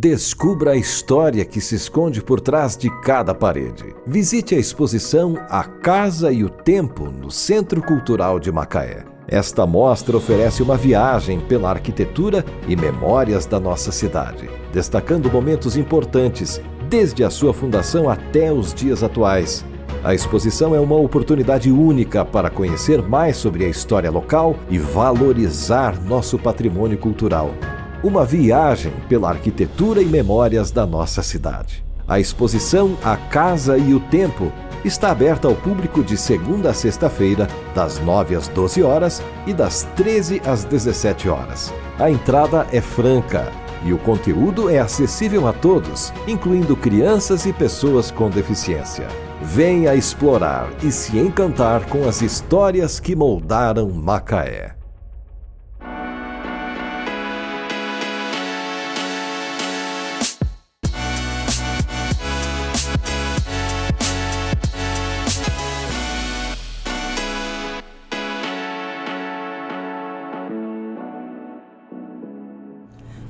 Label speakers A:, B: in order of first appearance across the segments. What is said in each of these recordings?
A: Descubra a história que se esconde por trás de cada parede. Visite a exposição A Casa e o Tempo no Centro Cultural de Macaé. Esta mostra oferece uma viagem pela arquitetura e memórias da nossa cidade, destacando momentos importantes, desde a sua fundação até os dias atuais. A exposição é uma oportunidade única para conhecer mais sobre a história local e valorizar nosso patrimônio cultural. Uma viagem pela arquitetura e memórias da nossa cidade. A exposição A Casa e o Tempo está aberta ao público de segunda a sexta-feira, das 9 às 12 horas e das 13 às 17 horas. A entrada é franca e o conteúdo é acessível a todos, incluindo crianças e pessoas com deficiência. Venha explorar e se encantar com as histórias que moldaram Macaé.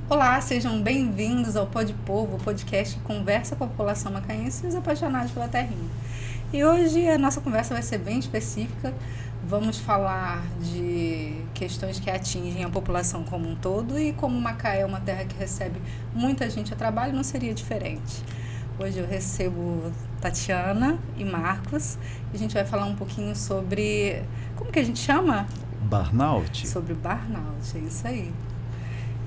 B: Olá, sejam bem-vindos ao Pod Povo, o podcast que conversa com a população macaense e os apaixonados pela terrinha. E hoje a nossa conversa vai ser bem específica. Vamos falar de questões que atingem a população como um todo, e como Macaé é uma terra que recebe muita gente a trabalho, não seria diferente. Hoje eu recebo Tatiana e Marcos e a gente vai falar um pouquinho sobre... Como que a gente chama?
C: Burnout.
B: Sobre burnout, é isso aí.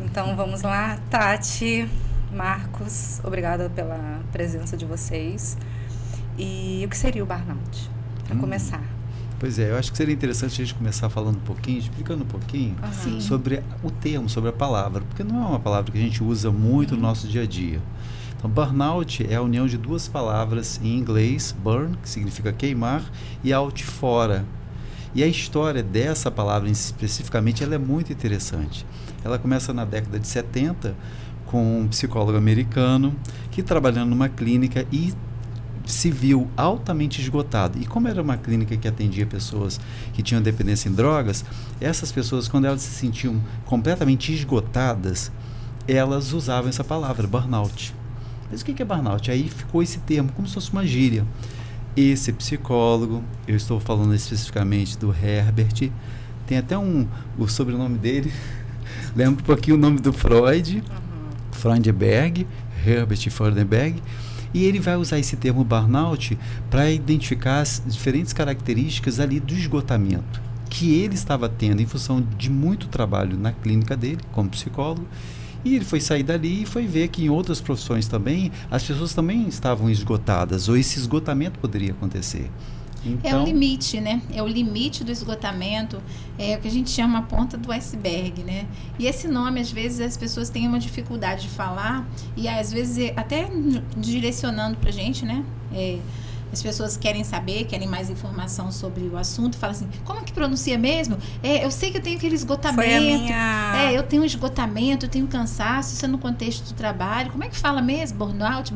B: Então vamos lá, Tati, Marcos, obrigada pela presença de vocês. E o que seria o burnout, para começar?
C: Pois é, eu acho que seria interessante a gente começar falando um pouquinho, explicando um pouquinho sobre o termo, sobre a palavra, porque não é uma palavra que a gente usa muito no nosso dia a dia. Então, burnout é a união de duas palavras em inglês, burn, que significa queimar, e out, fora. E a história dessa palavra especificamente, ela é muito interessante. Ela começa na década de 70 com um psicólogo americano que, trabalhando numa clínica, e se viu altamente esgotado. E como era uma clínica que atendia pessoas que tinham dependência em drogas, essas pessoas, quando elas se sentiam completamente esgotadas, elas usavam essa palavra, burnout. Mas o que é burnout? Aí ficou esse termo, como se fosse uma gíria. Esse psicólogo, eu estou falando especificamente do Herbert, tem até o sobrenome dele, lembra um pouquinho o nome do Freud, Freudenberg, Herbert Freudenberg, e ele vai usar esse termo burnout para identificar as diferentes características ali do esgotamento que ele estava tendo em função de muito trabalho na clínica dele, como psicólogo. E ele foi sair dali e foi ver que em outras profissões também, as pessoas também estavam esgotadas, ou esse esgotamento poderia acontecer. Então,
D: é o limite, né? É o limite do esgotamento, é o que a gente chama a ponta do iceberg, né? E esse nome, às vezes, as pessoas têm uma dificuldade de falar, e às vezes, até direcionando pra gente, né? As pessoas querem saber, querem mais informação sobre o assunto, falam assim, como é que pronuncia mesmo? Eu sei que eu tenho aquele esgotamento.
B: Foi a minha...
D: eu tenho um esgotamento, eu tenho cansaço, isso é no contexto do trabalho. Como é que fala mesmo? Burnout.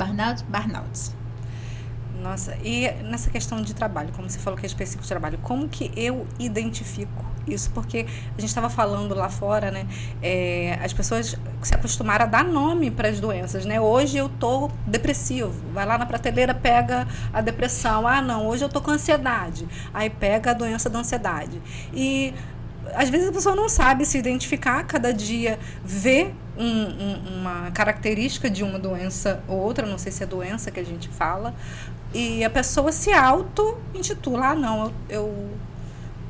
B: Nossa, e nessa questão de trabalho, como você falou que é específico de trabalho, como que eu identifico isso? Porque a gente estava falando lá fora, né? As pessoas se acostumaram a dar nome para as doenças, né? Hoje eu tô depressivo, vai lá na prateleira, pega a depressão. Ah, não, hoje eu tô com ansiedade. Aí pega a doença da ansiedade. E às vezes a pessoa não sabe se identificar, cada dia vê uma característica de uma doença ou outra, não sei se é doença que a gente fala, e a pessoa se auto-intitula, eu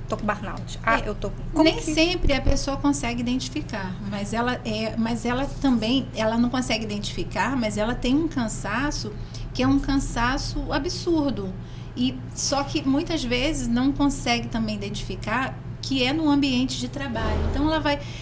B: tô com burnout. Eu tô com...
D: Nem sempre a pessoa consegue identificar, mas ela também, ela não consegue identificar, mas ela tem um cansaço que é um cansaço absurdo. E só que muitas vezes não consegue também identificar que é no ambiente de trabalho. Então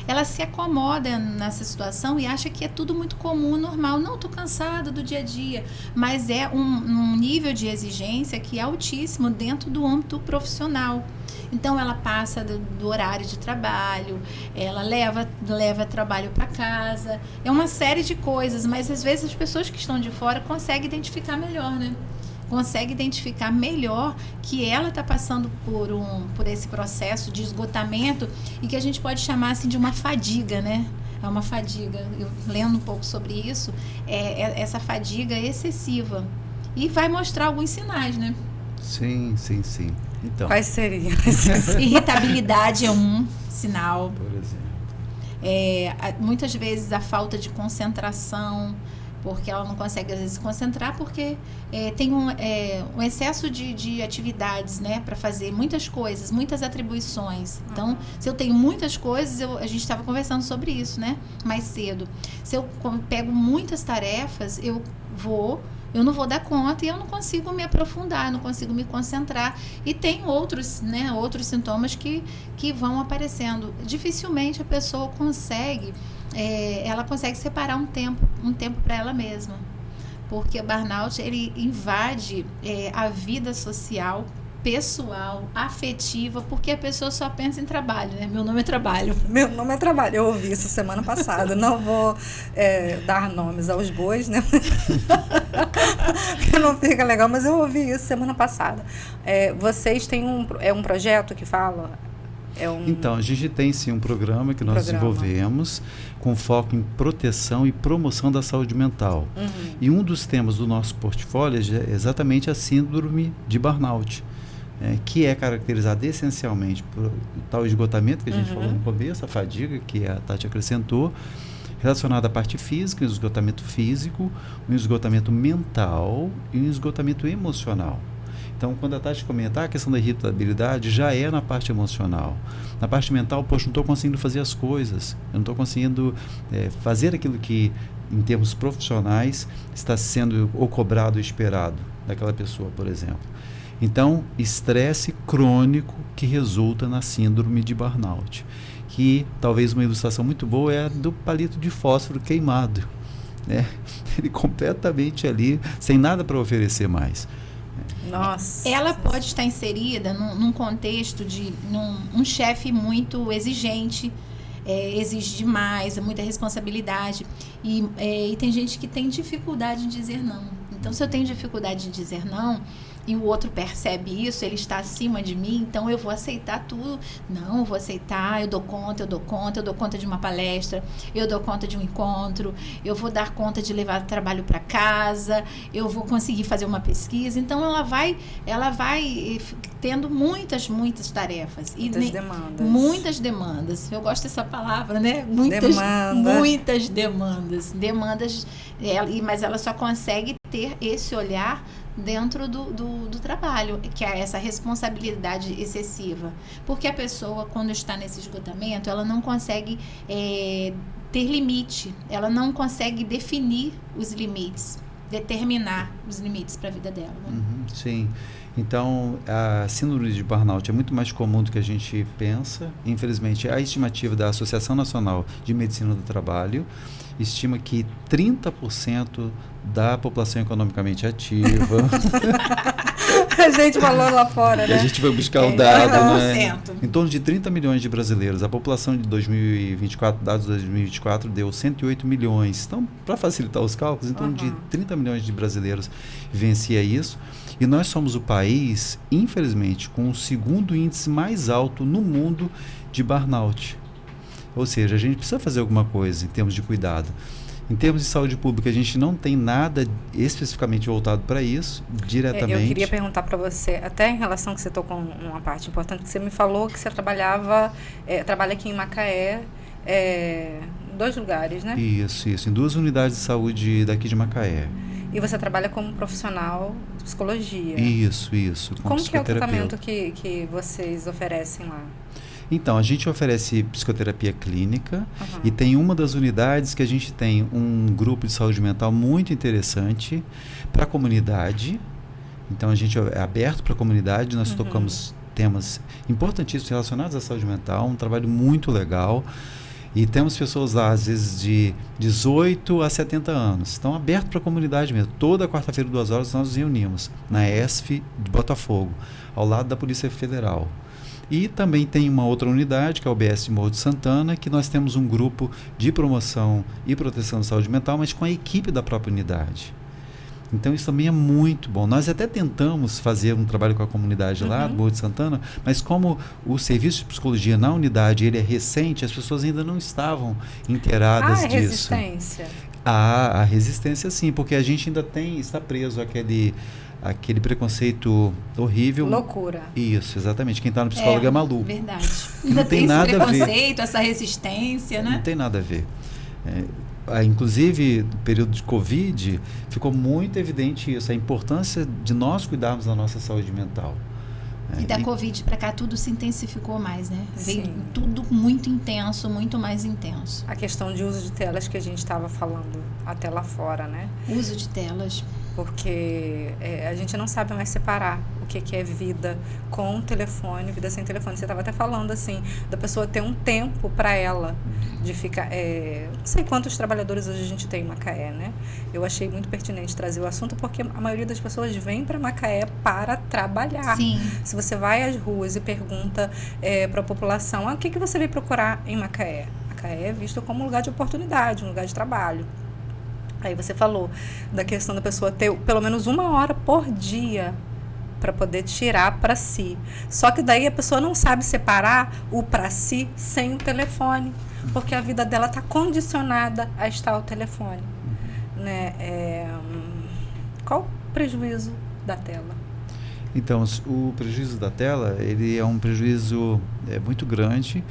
D: ela se acomoda nessa situação e acha que é tudo muito comum, normal. Não, estou cansada do dia a dia, mas é um nível de exigência que é altíssimo dentro do âmbito profissional. Então ela passa do horário de trabalho, ela leva trabalho para casa, é uma série de coisas, mas às vezes as pessoas que estão de fora conseguem identificar melhor, né? Consegue identificar melhor que ela está passando por esse processo de esgotamento e que a gente pode chamar assim de uma fadiga, né? é uma fadiga. Eu lendo um pouco sobre isso, essa fadiga excessiva. E vai mostrar alguns sinais, né?
C: Sim. Então,
B: Quais seriam?
D: Irritabilidade é um sinal.
C: por exemplo.
D: Muitas vezes a falta de concentração, porque ela não consegue às vezes se concentrar porque tem um excesso de atividades, né, para fazer muitas coisas, muitas atribuições. Então, se eu tenho muitas coisas, a gente estava conversando sobre isso, né, mais cedo. Se eu pego muitas tarefas, eu não vou dar conta e eu não consigo me aprofundar, não consigo me concentrar. E tem outros sintomas que vão aparecendo. Dificilmente a pessoa consegue separar um tempo para ela mesma. Porque o burnout, ele invade a vida social, pessoal, afetiva, porque a pessoa só pensa em trabalho, né? Meu nome é trabalho.
B: Meu nome é trabalho. Eu ouvi isso semana passada. Não vou dar nomes aos bois, né? Porque não fica legal, mas eu ouvi isso semana passada. Vocês têm um projeto que fala?
C: Então, a gente tem sim um programa que nós desenvolvemos com foco em proteção e promoção da saúde mental. E um dos temas do nosso portfólio é exatamente a síndrome de burnout, que é caracterizada essencialmente por tal esgotamento que a gente falou no começo, a fadiga que a Tati acrescentou, relacionada à parte física, um esgotamento físico, um esgotamento mental e um esgotamento emocional. Então, quando a Tati comentar a questão da irritabilidade, já é na parte emocional. Na parte mental, poxa, não estou conseguindo fazer as coisas, eu não estou conseguindo fazer aquilo que, em termos profissionais, está sendo ou cobrado ou esperado daquela pessoa, por exemplo. Então, estresse crônico que resulta na síndrome de burnout, que talvez uma ilustração muito boa é a do palito de fósforo queimado, né? Ele completamente ali, sem nada para oferecer mais.
B: Nossa.
D: Ela pode estar inserida num contexto de um chefe muito exigente, exige demais, muita responsabilidade. E tem gente que tem dificuldade em dizer não. Então, se eu tenho dificuldade em dizer não, e o outro percebe isso, ele está acima de mim, então eu vou aceitar tudo. Não, eu vou aceitar, eu dou conta de uma palestra, eu dou conta de um encontro, eu vou dar conta de levar trabalho para casa, eu vou conseguir fazer uma pesquisa. Então, ela vai tendo muitas tarefas. Muitas demandas. Eu gosto dessa palavra, né? Muitas demandas. Mas ela só consegue ter esse olhar dentro do trabalho, que é essa responsabilidade excessiva. Porque a pessoa, quando está nesse esgotamento, ela não consegue ter limite, ela não consegue definir os limites, determinar os limites para a vida dela. Né?
C: Sim. Então, a síndrome de burnout é muito mais comum do que a gente pensa. Infelizmente, a estimativa da Associação Nacional de Medicina do Trabalho estima que 30% da população economicamente ativa...
B: A gente falou lá fora, né?
C: A gente vai buscar o dado, né?
D: 30%.
C: Em torno de 30 milhões de brasileiros. A população de 2024, dados de 2024, deu 108 milhões. Então, para facilitar os cálculos, em torno de 30 milhões de brasileiros vivencia isso. E nós somos o país, infelizmente, com o segundo índice mais alto no mundo de burnout. Ou seja, a gente precisa fazer alguma coisa em termos de cuidado. Em termos de saúde pública, a gente não tem nada especificamente voltado para isso, diretamente.
B: Eu queria perguntar para você, até em relação que você tocou uma parte importante, que você me falou que você trabalha aqui em Macaé, em 2 lugares, né?
C: Isso, em 2 unidades de saúde daqui de Macaé.
B: E você trabalha como profissional de psicologia.
C: Isso.
B: Como que é o tratamento que vocês oferecem lá?
C: Então, a gente oferece psicoterapia clínica e tem uma das unidades que a gente tem um grupo de saúde mental muito interessante para a comunidade. Então, a gente é aberto para a comunidade, nós tocamos temas importantíssimos relacionados à saúde mental, um trabalho muito legal. E temos pessoas lá, às vezes, de 18 a 70 anos. Estão abertos para a comunidade mesmo. Toda quarta-feira, 2 horas, nós nos reunimos na ESF de Botafogo, ao lado da Polícia Federal. E também tem uma outra unidade, que é o UBS de Morro de Santana, que nós temos um grupo de promoção e proteção da saúde mental, mas com a equipe da própria unidade. Então isso também é muito bom. Nós até tentamos fazer um trabalho com a comunidade lá do Morro de Santana, mas como o serviço de psicologia na unidade ele é recente, as pessoas ainda não estavam inteiradas disso.
B: Resistência.
C: A resistência sim, porque a gente ainda está preso àquele preconceito horrível.
B: Loucura.
C: Isso, exatamente. Quem está no psicólogo é maluco.
D: Verdade.
C: Não tem nada a ver.
D: Esse preconceito, essa resistência, né?
C: Não tem nada a ver. Inclusive, no período de Covid, ficou muito evidente isso, a importância de nós cuidarmos da nossa saúde mental.
D: E da Covid para cá tudo se intensificou mais, né?
B: Sim.
D: Veio tudo muito intenso, muito mais intenso.
B: A questão de uso de telas que a gente estava falando até lá fora, né?
D: Uso de telas.
B: Porque a gente não sabe mais separar o que é vida com telefone, vida sem telefone. Você estava até falando assim, da pessoa ter um tempo para ela, de ficar... não sei quantos trabalhadores hoje a gente tem em Macaé, né? Eu achei muito pertinente trazer o assunto, porque a maioria das pessoas vem para Macaé para trabalhar.
D: Sim.
B: Se você vai às ruas e pergunta para a população, o que você veio procurar em Macaé? Macaé é visto como um lugar de oportunidade, um lugar de trabalho. Aí você falou da questão da pessoa ter pelo menos 1 hora por dia para poder tirar para si. Só que daí a pessoa não sabe separar o para si sem o telefone, porque a vida dela está condicionada a estar ao telefone. Né? Qual o prejuízo da tela?
C: Então, o prejuízo da tela, ele é um prejuízo muito grande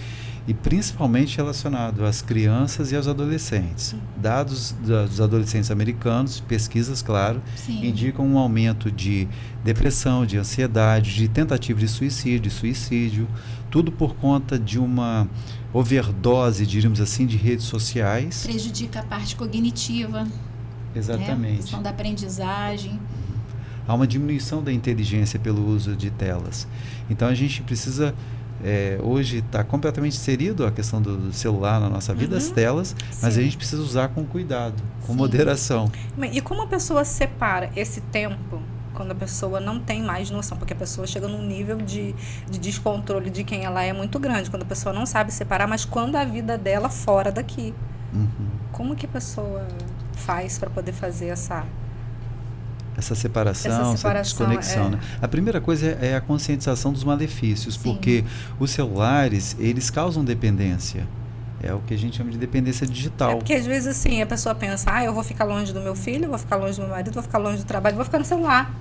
C: e principalmente relacionado às crianças e aos adolescentes. Dados dos adolescentes americanos, pesquisas, claro, indicam um aumento de depressão, de ansiedade, de tentativa de suicídio, tudo por conta de uma overdose, diríamos assim, de redes sociais.
D: Prejudica a parte cognitiva.
C: Exatamente.
D: A questão da aprendizagem.
C: Há uma diminuição da inteligência pelo uso de telas. Então a gente precisa, hoje está completamente inserido a questão do celular na nossa vida, as telas, mas a gente precisa usar com cuidado, com moderação.
B: E como a pessoa separa esse tempo quando a pessoa não tem mais noção? Porque a pessoa chega num nível de descontrole de quem ela é muito grande, quando a pessoa não sabe separar, mas quando a vida dela fora daqui. Como que a pessoa faz para poder fazer essa separação, essa desconexão, né? A primeira coisa é a conscientização dos malefícios, porque os celulares, eles causam dependência. É o que a gente chama de dependência digital. Porque às vezes assim, a pessoa pensa, eu vou ficar longe do meu filho, eu vou ficar longe do meu marido, vou ficar longe do trabalho, vou ficar no celular.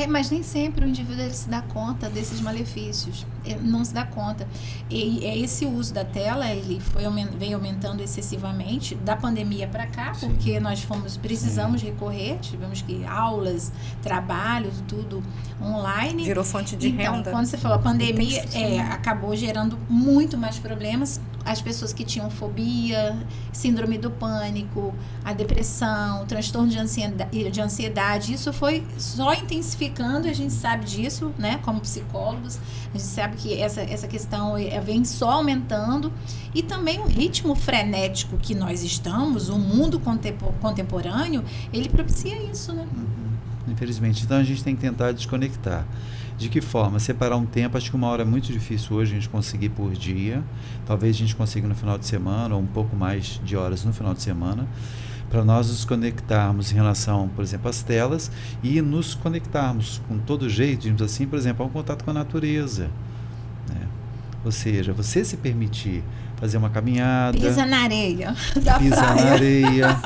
D: Mas nem sempre o indivíduo ele se dá conta desses malefícios, ele não se dá conta. E esse uso da tela, ele vem aumentando excessivamente da pandemia para cá, porque nós precisamos recorrer, tivemos que aulas, trabalho, tudo online.
B: Virou fonte de renda.
D: Quando você falou a pandemia, acabou gerando muito mais problemas. As pessoas que tinham fobia, síndrome do pânico, a depressão, o transtorno de ansiedade, isso foi só intensificando, a gente sabe disso, né, como psicólogos, a gente sabe que essa questão vem só aumentando, e também o ritmo frenético que nós estamos, o mundo contemporâneo, ele propicia isso, né?
C: Infelizmente. Então a gente tem que tentar desconectar. De que forma? Separar um tempo, acho que 1 hora é muito difícil hoje a gente conseguir por dia. Talvez a gente consiga no final de semana, ou um pouco mais de horas no final de semana, para nós nos conectarmos em relação, por exemplo, às telas, e nos conectarmos com todo jeito, digamos assim, por exemplo, ao contato com a natureza. Né? Ou seja, você se permitir fazer uma caminhada.
D: Pisa na areia da praia.
C: Na areia.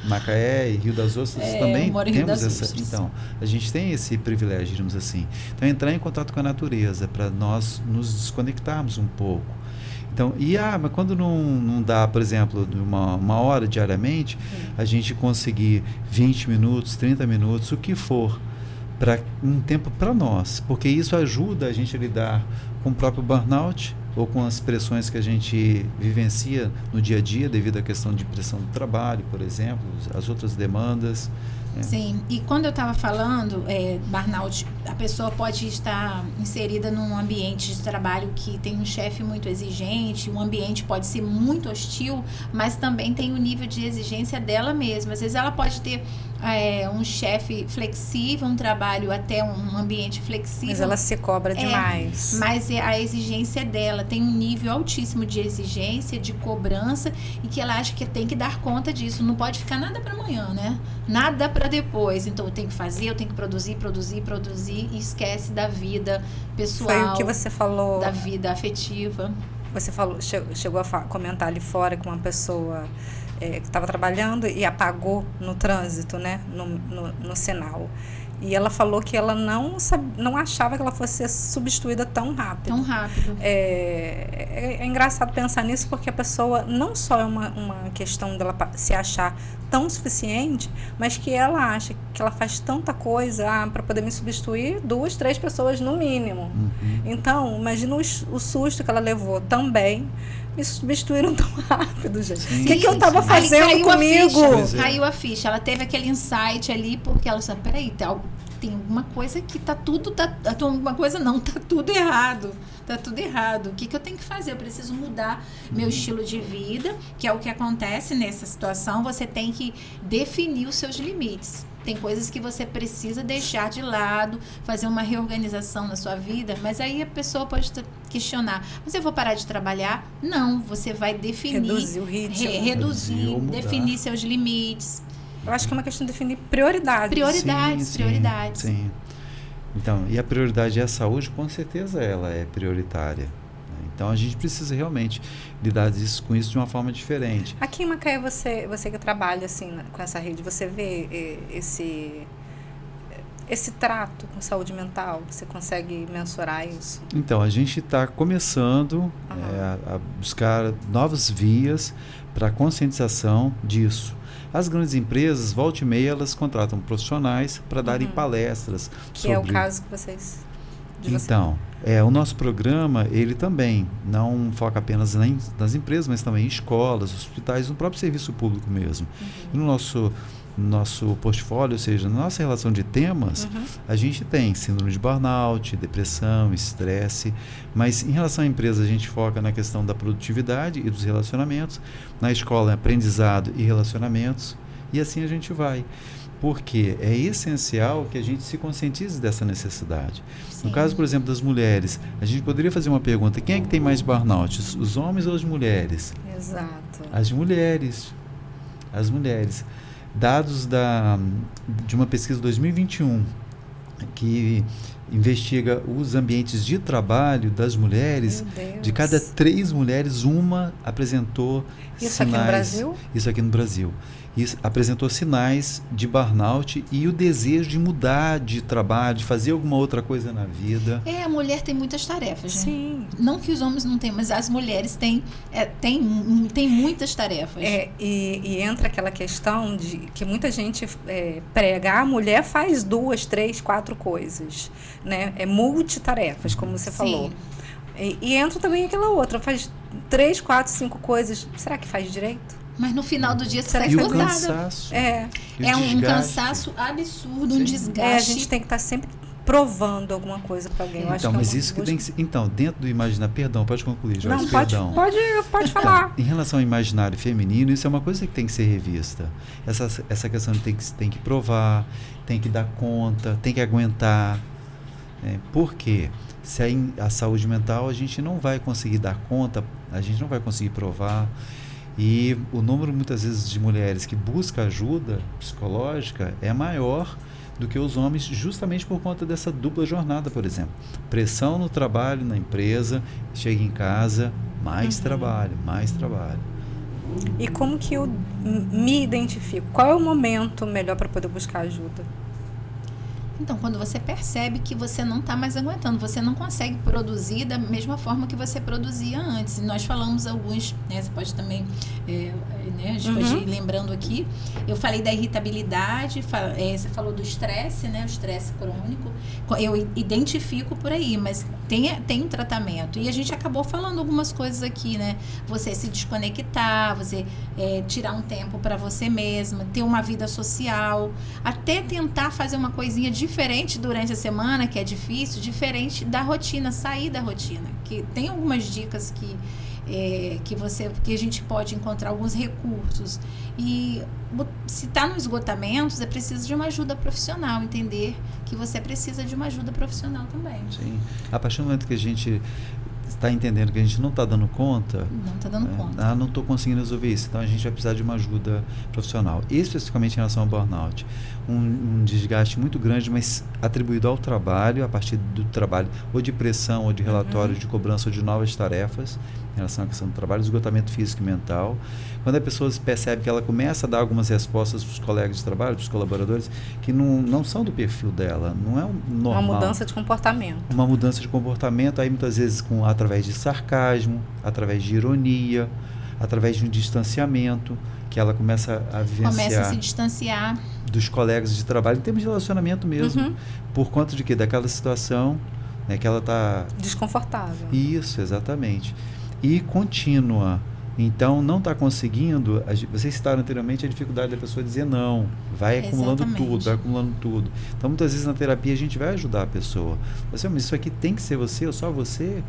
C: Macaé e Rio das Ostras também temos essa. Então, a gente tem esse privilégio, digamos assim. Então, entrar em contato com a natureza para nós nos desconectarmos um pouco. Então, mas quando não dá, por exemplo, uma hora diariamente, a gente conseguir 20 minutos, 30 minutos, o que for, para um tempo para nós, porque isso ajuda a gente a lidar com o próprio burnout, ou com as pressões que a gente vivencia no dia a dia, devido à questão de pressão do trabalho, por exemplo, as outras demandas.
D: Sim, e quando eu estava falando, burnout, a pessoa pode estar inserida num ambiente de trabalho que tem um chefe muito exigente, um ambiente pode ser muito hostil, mas também tem o nível de exigência dela mesma. Às vezes ela pode ter um chefe flexível, um trabalho até um ambiente flexível.
B: Mas ela se cobra demais.
D: Mas a exigência é dela. ela tem um nível altíssimo de exigência, de cobrança, e que ela acha que tem que dar conta disso. Não pode ficar nada para amanhã, né? Nada para depois. Então eu tenho que fazer, eu tenho que produzir, e esquece da vida pessoal.
B: Foi o que você falou.
D: Da vida afetiva.
B: Você falou, chegou a comentar ali fora com uma pessoa que estava trabalhando e apagou no trânsito, né? No sinal. E ela falou que ela não achava que ela fosse ser substituída tão rápido.
D: Tão rápido.
B: É engraçado pensar nisso, porque a pessoa não só é uma questão dela se achar tão suficiente, mas que ela acha que ela faz tanta coisa para poder me substituir 2, 3 pessoas no mínimo.
C: Uhum.
B: Então, imagina o susto que ela levou também. Me substituíram tão rápido, gente. O que eu estava fazendo comigo?
D: Caiu a ficha. Ela teve aquele insight ali, porque ela disse, peraí, tem alguma coisa que alguma coisa não, tá tudo errado. Tá tudo errado. O que eu tenho que fazer? Eu preciso mudar meu estilo de vida, que é o que acontece nessa situação. Você tem que definir os seus limites. Tem coisas que você precisa deixar de lado, fazer uma reorganização na sua vida, mas aí a pessoa pode questionar, mas eu vou parar de trabalhar? Não, você vai definir.
B: Reduzir o ritmo.
D: Reduzir, definir seus limites.
B: Eu acho que é uma questão de definir prioridades.
D: Prioridades.
C: Sim. Então, e a prioridade é a saúde, com certeza ela é prioritária. Então, a gente precisa realmente lidar com isso de uma forma diferente.
B: Aqui em Macaé, você que trabalha assim, com essa rede, você vê esse trato com saúde mental? Você consegue mensurar isso?
C: Então, a gente está começando a buscar novas vias para a conscientização disso. As grandes empresas, volta e meia, elas contratam profissionais para darem palestras.
B: Que é o caso que vocês...
C: Então, o nosso programa, ele também não foca apenas nas empresas, mas também em escolas, hospitais, no próprio serviço público mesmo. E no nosso portfólio, ou seja, na nossa relação de temas, a gente tem síndrome de burnout, depressão, estresse, mas em relação à empresa a gente foca na questão da produtividade e dos relacionamentos, na escola aprendizado e relacionamentos, e assim a gente vai. Porque é essencial que a gente se conscientize dessa necessidade. Sim. No caso, por exemplo, das mulheres, a gente poderia fazer uma pergunta: quem é que tem mais burnout, os homens ou as mulheres?
B: Exato.
C: As mulheres. Dados de uma pesquisa de 2021, que investiga os ambientes de trabalho das mulheres, de cada 3 mulheres, uma apresentou
B: Isso
C: sinais...
B: aqui no Brasil?
C: Isso aqui no Brasil. Isso apresentou sinais de burnout e o desejo de mudar de trabalho, de fazer alguma outra coisa na vida.
D: A mulher tem muitas tarefas, né?
B: Sim.
D: Não que os homens não tenham, mas as mulheres têm muitas tarefas.
B: E entra aquela questão de que muita gente prega, a mulher faz 2, 3, 4 coisas, né? É multitarefas, como você falou. E entra também aquela outra, faz 3, 4, 5 coisas. Será que faz direito?
D: Mas no final do dia você está
C: esgotada. E o cansaço.
D: Um cansaço absurdo, um desgaste.
B: A gente tem que estar sempre provando alguma coisa para alguém.
C: Então, mas isso que tem que ser... Então, dentro do imaginário... Perdão, pode concluir, Joyce.
B: Não,
C: perdão.
B: Pode falar.
C: Então, em relação ao imaginário feminino, isso é uma coisa que tem que ser revista. Essa questão de tem que provar, tem que dar conta, tem que aguentar. Por quê? Se a saúde mental a gente não vai conseguir dar conta, a gente não vai conseguir provar. E o número, muitas vezes, de mulheres que buscam ajuda psicológica é maior do que os homens, justamente por conta dessa dupla jornada, por exemplo. Pressão no trabalho, na empresa, chega em casa, mais trabalho.
B: E como que eu me identifico? Qual é o momento melhor para poder buscar ajuda?
D: Então, quando você percebe que você não está mais aguentando, você não consegue produzir da mesma forma que você produzia antes. E nós falamos alguns, né, você pode também, a gente pode ir lembrando aqui. Eu falei da irritabilidade, você falou do estresse, né, o estresse crônico. Eu identifico por aí, mas tem um tratamento. E a gente acabou falando algumas coisas aqui, né? Você se desconectar, você tirar um tempo para você mesma, ter uma vida social, até tentar fazer uma coisinha diferente durante a semana, que é difícil, diferente da rotina, sair da rotina. Que tem algumas dicas que a gente pode encontrar alguns recursos. E se está no esgotamento, você precisa de uma ajuda profissional, entender que você precisa de uma ajuda profissional também.
C: Sim. A partir do momento que a gente está entendendo que a gente não está dando conta,
D: Não está dando conta.
C: Não estou conseguindo resolver isso, então a gente vai precisar de uma ajuda profissional, especificamente em relação ao burnout. Um desgaste muito grande, mas atribuído ao trabalho, a partir do trabalho, ou de pressão, ou de relatório, de cobrança, ou de novas tarefas, em relação à questão do trabalho, esgotamento físico e mental. Quando a pessoa percebe que ela começa a dar algumas respostas para os colegas de trabalho, para os colaboradores, que não são do perfil dela, não é normal.
B: Uma mudança de comportamento.
C: Uma mudança de comportamento, aí muitas vezes através de sarcasmo, através de ironia, através de um distanciamento, que ela começa a vivenciar.
D: Começa a se distanciar
C: dos colegas de trabalho, em termos de relacionamento mesmo. Por conta de quê? Daquela situação, né, que ela está...
B: Desconfortável.
C: Isso, exatamente. E contínua. Então, não está conseguindo... Vocês citaram anteriormente a dificuldade da pessoa dizer não. Vai acumulando tudo, vai acumulando tudo. Então, muitas vezes na terapia a gente vai ajudar a pessoa. Mas isso aqui tem que ser você ou só você?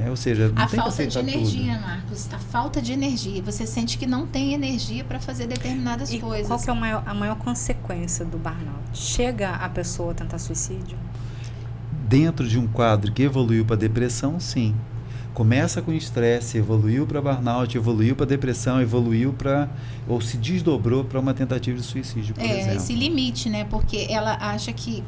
C: Ou seja, não tem que aceitar tudo. A falta de energia,
D: Marcos. A falta de energia. Você sente que não tem energia para fazer determinadas coisas.
B: Qual que é a maior consequência do burnout? Chega a pessoa a tentar suicídio?
C: Dentro de um quadro que evoluiu para depressão, sim. Começa com estresse, evoluiu para burnout, evoluiu para depressão, evoluiu para... ou se desdobrou para uma tentativa de suicídio, por exemplo.
D: Esse limite, né? Porque ela acha que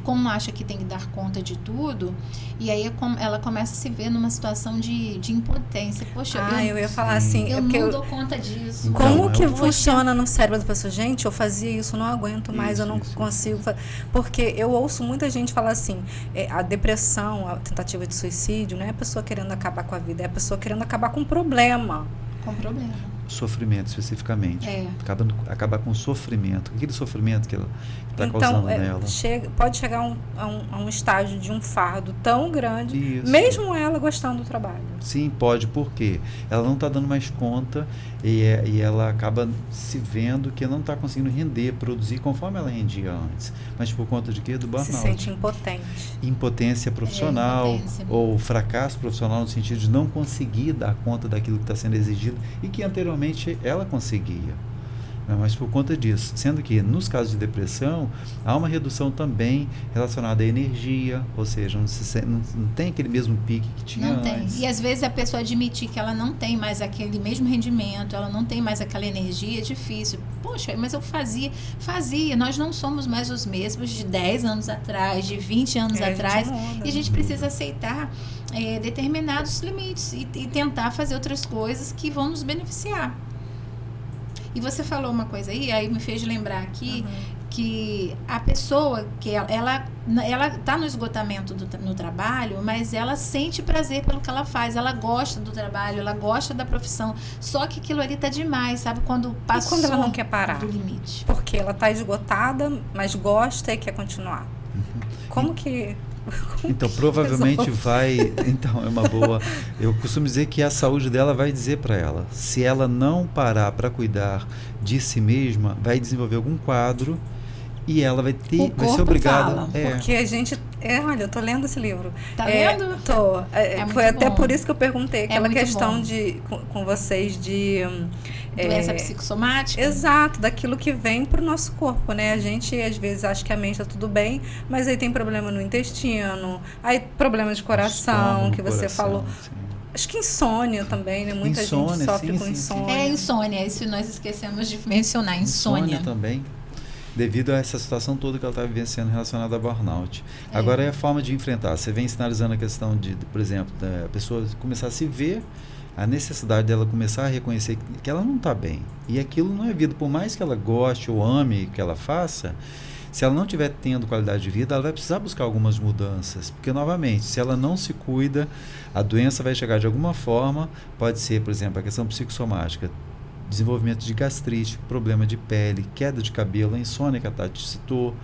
D: tem que dar conta de tudo, e aí ela começa a se ver numa situação de impotência. Poxa,
B: eu ia falar assim...
D: Eu não dou conta disso.
B: Como que funciona no cérebro da pessoa? Gente, eu fazia isso, não aguento mais, eu não consigo... Porque eu ouço muita gente falar assim, a depressão, a tentativa de suicídio, não é a pessoa querendo acabar com a vida, é a pessoa querendo acabar com um problema.
D: Com problema.
C: Sofrimento, especificamente. Acabar com o sofrimento. Aquele sofrimento que ela está causando nela.
B: Pode chegar a um estágio de um fardo tão grande,
C: Isso.
B: mesmo ela gostando do trabalho.
C: Sim, pode, porque ela não está dando mais conta e ela acaba se vendo que não está conseguindo render, produzir conforme ela rendia antes. Mas por conta de quê? Do burnout.
B: Se sente impotente.
C: Impotência profissional, ou fracasso profissional no sentido de não conseguir dar conta daquilo que está sendo exigido e que anteriormente ela conseguia. Mas por conta disso, sendo que nos casos de depressão há uma redução também relacionada à energia, ou seja, não tem aquele mesmo pique que tinha antes.
D: Não tem. E às vezes a pessoa admitir que ela não tem mais aquele mesmo rendimento, ela não tem mais aquela energia, é difícil. Poxa, mas eu fazia. Nós não somos mais os mesmos de 10 anos atrás, de 20 anos atrás. E a gente precisa aceitar determinados limites e tentar fazer outras coisas que vão nos beneficiar. E você falou uma coisa aí me fez lembrar aqui que a pessoa, que ela está no esgotamento no trabalho, mas ela sente prazer pelo que ela faz, ela gosta do trabalho, ela gosta da profissão, só que aquilo ali está demais, sabe? Quando passou
B: ela não quer parar
D: do limite.
B: Porque ela está esgotada, mas gosta e quer continuar. Como que...
C: Então, provavelmente Então, é uma boa... Eu costumo dizer que a saúde dela vai dizer para ela. Se ela não parar para cuidar de si mesma, vai desenvolver algum quadro e ela vai ser obrigada...
B: Porque a gente... olha, eu tô lendo esse livro.
D: Tá lendo?
B: Tô. Foi até
D: bom.
B: Por isso que eu perguntei aquela questão
D: bom.
B: com vocês de...
D: Doença psicossomática?
B: Exato, daquilo que vem pro nosso corpo, né? A gente, às vezes, acha que a mente tá tudo bem, mas aí tem problema no intestino, aí problema de coração, que você falou.
C: Sim.
B: Acho que insônia também, né? Muita gente sofre com insônia.
D: Insônia, isso nós esquecemos de mencionar, insônia
C: também. Devido a essa situação toda que ela está vivenciando relacionada a burnout. Agora é a forma de enfrentar. Você vem sinalizando a questão de, por exemplo, da pessoa começar a se ver, a necessidade dela começar a reconhecer que ela não está bem. E aquilo não é vida. Por mais que ela goste ou ame que ela faça, se ela não estiver tendo qualidade de vida, ela vai precisar buscar algumas mudanças. Porque, novamente, se ela não se cuida, a doença vai chegar de alguma forma. Pode ser, por exemplo, a questão psicossomática. Desenvolvimento de gastrite, problema de pele, queda de cabelo, a insônia que a Tati citou.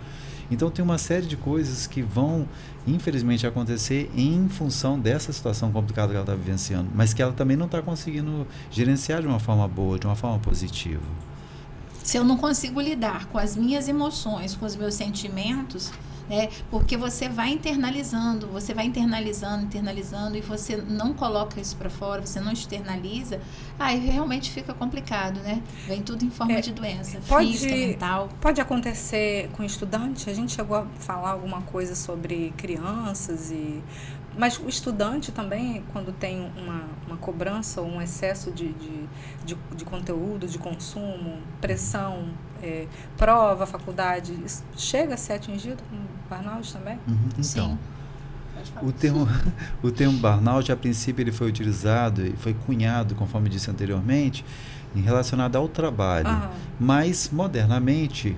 C: Então tem uma série de coisas que vão, infelizmente, acontecer em função dessa situação complicada que ela está vivenciando, mas que ela também não está conseguindo gerenciar de uma forma boa, de uma forma positiva.
D: Se eu não consigo lidar com as minhas emoções, com os meus sentimentos, né? Porque você vai internalizando, e você não coloca isso para fora, você não externaliza, aí realmente fica complicado, né? Vem tudo em forma de doença física, mental.
B: Pode acontecer com estudante? A gente chegou a falar alguma coisa sobre crianças mas o estudante também, quando tem uma cobrança ou um excesso de conteúdo, de consumo, pressão, prova, faculdade, isso chega a ser atingido com burnout também?
C: Então,
D: Sim.
C: o termo burnout, a princípio, ele foi utilizado e foi cunhado, conforme disse anteriormente, relacionado ao trabalho. Mas, modernamente,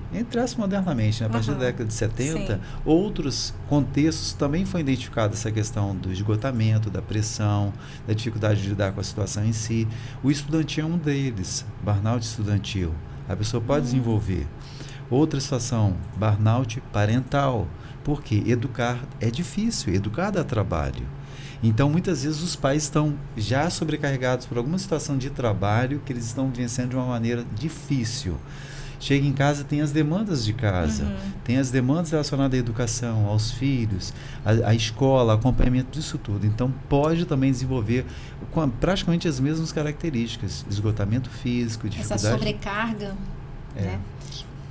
C: modernamente, a partir da década de 70, sim, outros contextos também foi identificada essa questão do esgotamento, da pressão, da dificuldade de lidar com a situação em si. O estudantil é um deles, burnout estudantil. A pessoa pode desenvolver. Outra situação, burnout parental. Porque educar é difícil, educar dá trabalho. Então, muitas vezes, os pais estão já sobrecarregados por alguma situação de trabalho que eles estão vivenciando de uma maneira difícil. Chega em casa, tem as demandas de casa, tem as demandas relacionadas à educação, aos filhos, à escola, acompanhamento disso tudo. Então, pode também desenvolver com praticamente as mesmas características, esgotamento físico, dificuldade...
D: Essa sobrecarga, né?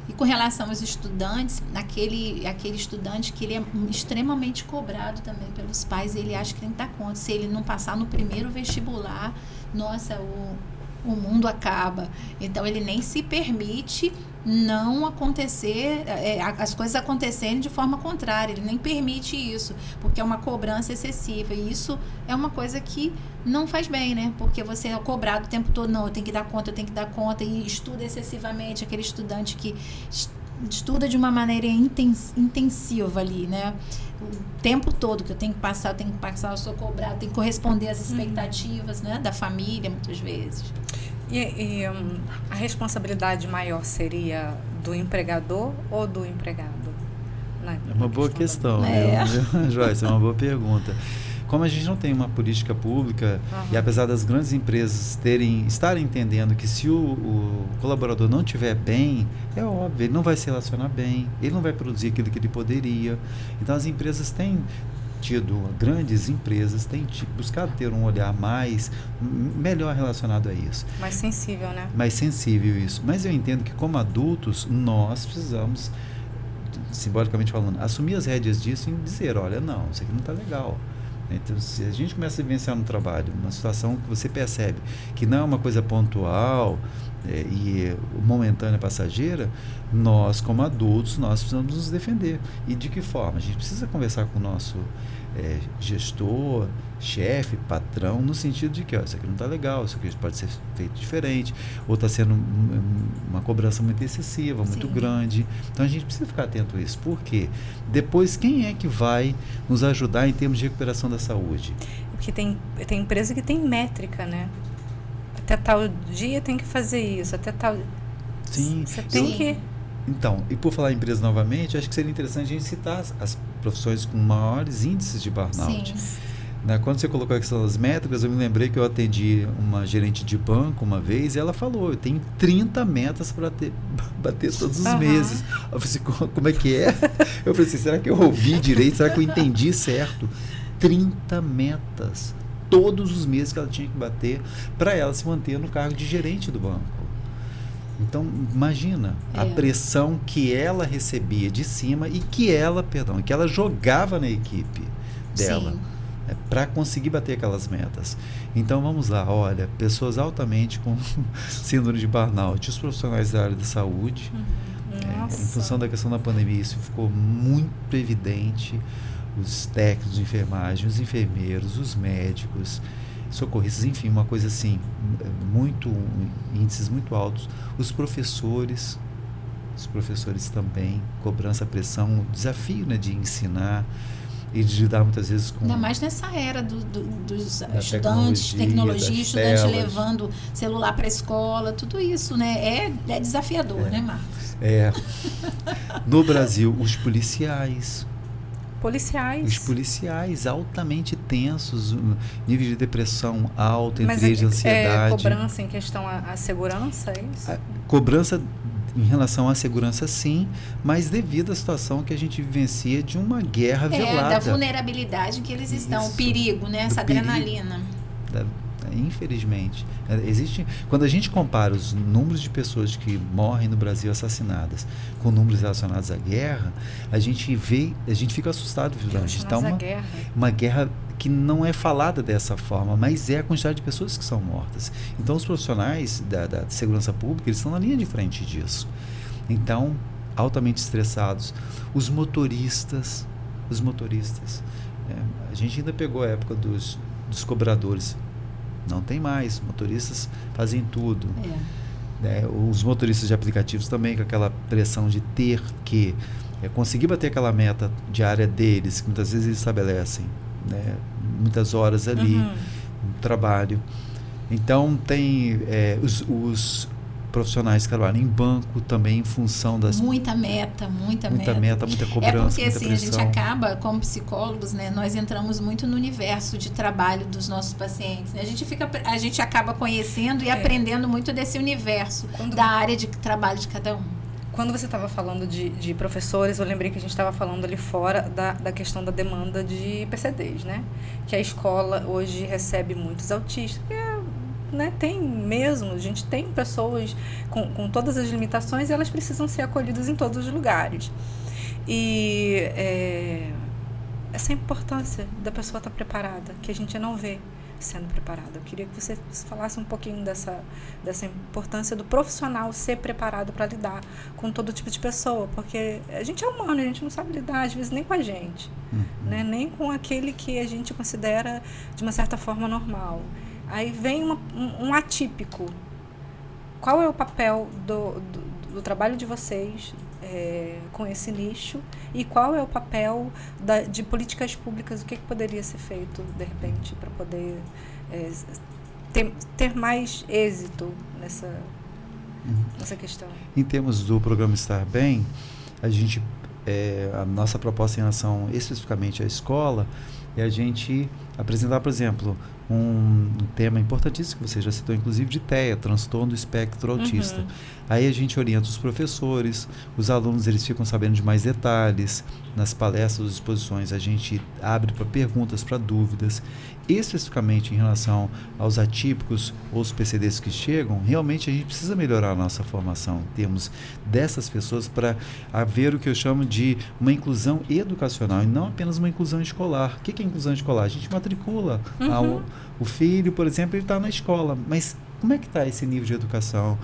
D: E com relação aos estudantes, aquele estudante que ele é extremamente cobrado também pelos pais, ele acha que tem que dar conta. Se ele não passar no primeiro vestibular, nossa, o mundo acaba. Então, ele nem se permite não acontecer, as coisas acontecerem de forma contrária. Ele nem permite isso, porque é uma cobrança excessiva. E isso é uma coisa que não faz bem, né? Porque você é cobrado o tempo todo, não, eu tenho que dar conta, e estuda excessivamente, aquele estudante que estuda de uma maneira intensiva ali, né? O tempo todo que eu tenho que passar, eu sou cobrado, tenho que corresponder às expectativas, né? Da família, muitas vezes.
B: E a responsabilidade maior seria do empregador ou do empregado?
C: É uma boa questão, Joyce, é uma boa pergunta. Como a gente não tem uma política pública, e apesar das grandes empresas estarem entendendo que se o colaborador não estiver bem, é óbvio, ele não vai se relacionar bem, ele não vai produzir aquilo que ele poderia. Então, as empresas grandes empresas têm buscado ter um olhar melhor relacionado a isso.
B: Mais sensível, né?
C: Mais sensível, isso. Mas eu entendo que, como adultos, nós precisamos, simbolicamente falando, assumir as rédeas disso e dizer, olha, não, isso aqui não está legal. Então, se a gente começa a vivenciar no trabalho uma situação que você percebe que não é uma coisa pontual e momentânea, passageira, nós, como adultos, nós precisamos nos defender. E de que forma? A gente precisa conversar com o nosso gestor, chefe, patrão, no sentido de que isso aqui não está legal, isso aqui pode ser feito diferente, ou está sendo uma cobrança muito excessiva, muito grande. Então, a gente precisa ficar atento a isso. Por quê? Depois, quem é que vai nos ajudar em termos de recuperação da saúde?
B: Porque tem empresa que tem métrica, né? Até tal dia tem que fazer isso, até tal...
C: Sim.
B: Você tem que...
C: Então, e por falar em empresa novamente, acho que seria interessante a gente citar as profissões com maiores índices de burnout.
D: Sim.
C: Quando você colocou a questão das métricas, eu me lembrei que eu atendi uma gerente de banco uma vez e ela falou, eu tenho 30 metas para bater todos os meses. Eu falei assim, como é que é? Eu falei assim, será que eu ouvi direito? Será que eu entendi certo? 30 metas todos os meses que ela tinha que bater para ela se manter no cargo de gerente do banco. Então, imagina a pressão que ela recebia de cima e que ela jogava na equipe dela para conseguir bater aquelas metas. Então, vamos lá, olha, pessoas altamente com síndrome de burnout, os profissionais da área da saúde, em função da questão da pandemia, isso ficou muito evidente, os técnicos de enfermagem, os enfermeiros, os médicos, socorristas, enfim, uma coisa assim, índices muito altos. Os professores também, cobrança, pressão, desafio, né, de ensinar e de lidar muitas vezes com...
D: Ainda mais nessa era dos estudantes, tecnologia, estudantes levando celular para a escola, tudo isso, né? É desafiador, né, Marcos?
C: No Brasil, os policiais altamente tensos, nível de depressão alto, entre de ansiedade.
B: Cobrança em questão à segurança, é isso?
C: A cobrança em relação à segurança, sim, mas devido à situação que a gente vivencia de uma guerra velada.
D: Da vulnerabilidade que eles estão, o perigo, né? Essa adrenalina.
C: Infelizmente. Quando a gente compara os números de pessoas que morrem no Brasil assassinadas com números relacionados à guerra, a gente fica assustado. Está uma guerra que não é falada dessa forma, mas é a quantidade de pessoas que são mortas. Então, os profissionais da segurança pública, eles estão na linha de frente disso. Então, altamente estressados. Os motoristas. A gente ainda pegou a época dos cobradores. Não tem mais. Motoristas fazem tudo. Os motoristas de aplicativos também, com aquela pressão de ter que conseguir bater aquela meta diária deles, que muitas vezes eles estabelecem. Muitas horas ali no trabalho. Então tem os profissionais que trabalham em banco também, em função das... Muita meta, muita cobrança,
D: porque assim, a gente acaba, como psicólogos, né, nós entramos muito no universo de trabalho dos nossos pacientes, né? A gente acaba conhecendo e aprendendo muito desse universo da área de trabalho de cada um.
B: Quando você estava falando de professores, eu lembrei que a gente estava falando ali fora da questão da demanda de PCDs, né? Que a escola hoje recebe muitos autistas. Né? A gente tem pessoas com todas as limitações e elas precisam ser acolhidas em todos os lugares. E essa importância da pessoa estar preparada, que a gente não vê sendo preparada. Eu queria que você falasse um pouquinho dessa importância do profissional ser preparado para lidar com todo tipo de pessoa, porque a gente é humano, a gente não sabe lidar, às vezes, nem com a gente, né? Nem com aquele que a gente considera, de uma certa forma, normal. Aí vem um atípico. Qual é o papel do trabalho de vocês com esse nicho e qual é o papel de políticas públicas? O que poderia ser feito, de repente, para poder ter mais êxito nessa questão?
C: Em termos do programa Estar Bem, a nossa proposta em relação especificamente à escola é a gente apresentar, por exemplo, um tema importantíssimo que você já citou, inclusive, de TEA, transtorno do espectro autista. Aí a gente orienta os professores, os alunos eles ficam sabendo de mais detalhes, nas palestras, exposições, a gente abre para perguntas, para dúvidas. Especificamente em relação aos atípicos ou os PCDs que chegam, realmente a gente precisa melhorar a nossa formação em termos dessas pessoas para haver o que eu chamo de uma inclusão educacional e não apenas uma inclusão escolar. O que é inclusão escolar? A gente matricula o filho, por exemplo, ele está na escola, mas como é que está esse nível de educação?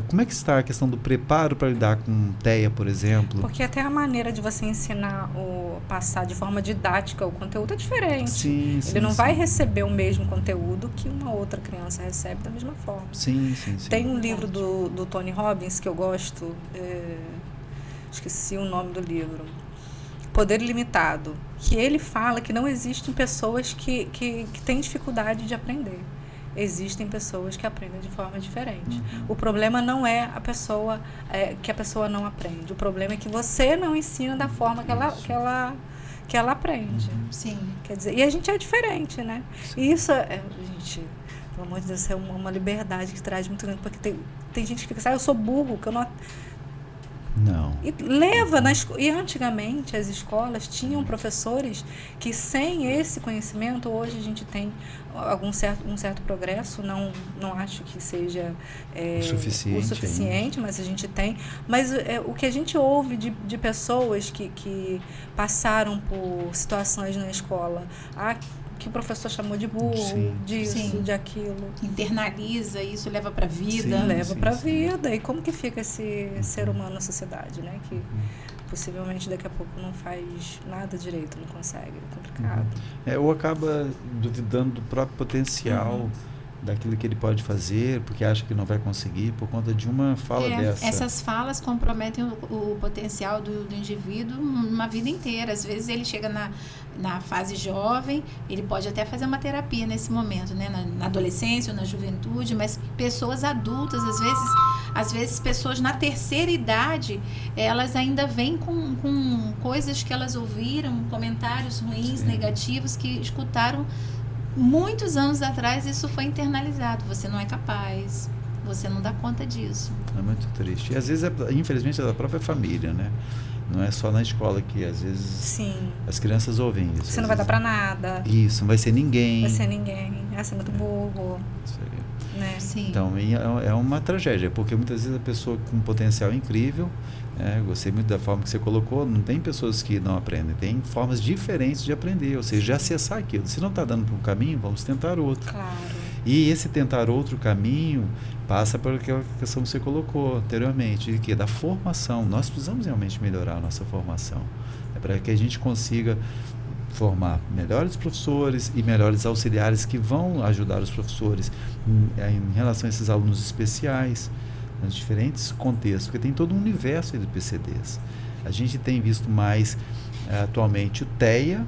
C: Como é que está a questão do preparo para lidar com TEA, por exemplo?
B: Porque até a maneira de você ensinar ou passar de forma didática o conteúdo é diferente. Ele não vai receber o mesmo conteúdo que uma outra criança recebe da mesma forma.
C: Sim.
B: Tem um livro do Tony Robbins que eu gosto, esqueci o nome do livro, Poder Ilimitado, que ele fala que não existem pessoas que têm dificuldade de aprender. Existem pessoas que aprendem de forma diferente. O problema não é a pessoa que a pessoa não aprende. O problema é que você não ensina da forma que ela aprende.
D: Sim.
B: Quer dizer, e a gente é diferente, né? E isso, gente, pelo amor de Deus, é uma liberdade que traz muito grande, porque tem gente que fica assim, eu sou burro, que eu não...
C: Não.
B: E antigamente as escolas tinham professores que sem esse conhecimento, hoje a gente tem um certo progresso, não acho que seja o suficiente, mas a gente tem. Mas o que a gente ouve de pessoas que passaram por situações na escola, que o professor chamou de burro, disso, de aquilo.
D: Internaliza, isso leva para a vida.
B: Leva para a vida. E como que fica esse ser humano na sociedade, né? Que possivelmente daqui a pouco não faz nada direito, não consegue. É complicado.
C: Ou acaba duvidando do próprio potencial daquilo que ele pode fazer, porque acha que não vai conseguir por conta de uma fala dessa.
D: Essas falas comprometem o potencial do indivíduo uma vida inteira. Às vezes ele chega na fase jovem, ele pode até fazer uma terapia nesse momento, né? Na adolescência ou na juventude, mas pessoas adultas, às vezes pessoas na terceira idade, elas ainda vêm com coisas que elas ouviram, comentários ruins, negativos, que escutaram muitos anos atrás. Isso foi internalizado. Você não é capaz, você não dá conta disso.
C: É muito triste. E às vezes, infelizmente, é da própria família, né? Não é só na escola que às vezes
B: Sim.
C: as crianças ouvem isso.
B: Você não vai dar pra nada.
C: Isso, não vai ser ninguém.
B: Vai ser ninguém. Vai ser muito burro.
C: Isso aí.
B: Né?
D: Sim.
C: Então, é uma tragédia, porque muitas vezes a pessoa com um potencial incrível, gostei muito da forma que você colocou, não tem pessoas que não aprendem, tem formas diferentes de aprender, ou seja, de acessar aquilo. Se não está dando para um caminho, vamos tentar outro.
B: Claro.
C: E esse tentar outro caminho passa por aquela questão que você colocou anteriormente, de que da formação. Nós precisamos realmente melhorar a nossa formação. É para que a gente consiga formar melhores professores e melhores auxiliares que vão ajudar os professores em relação a esses alunos especiais, nos diferentes contextos, porque tem todo um universo de PCDs. A gente tem visto mais atualmente o TEA,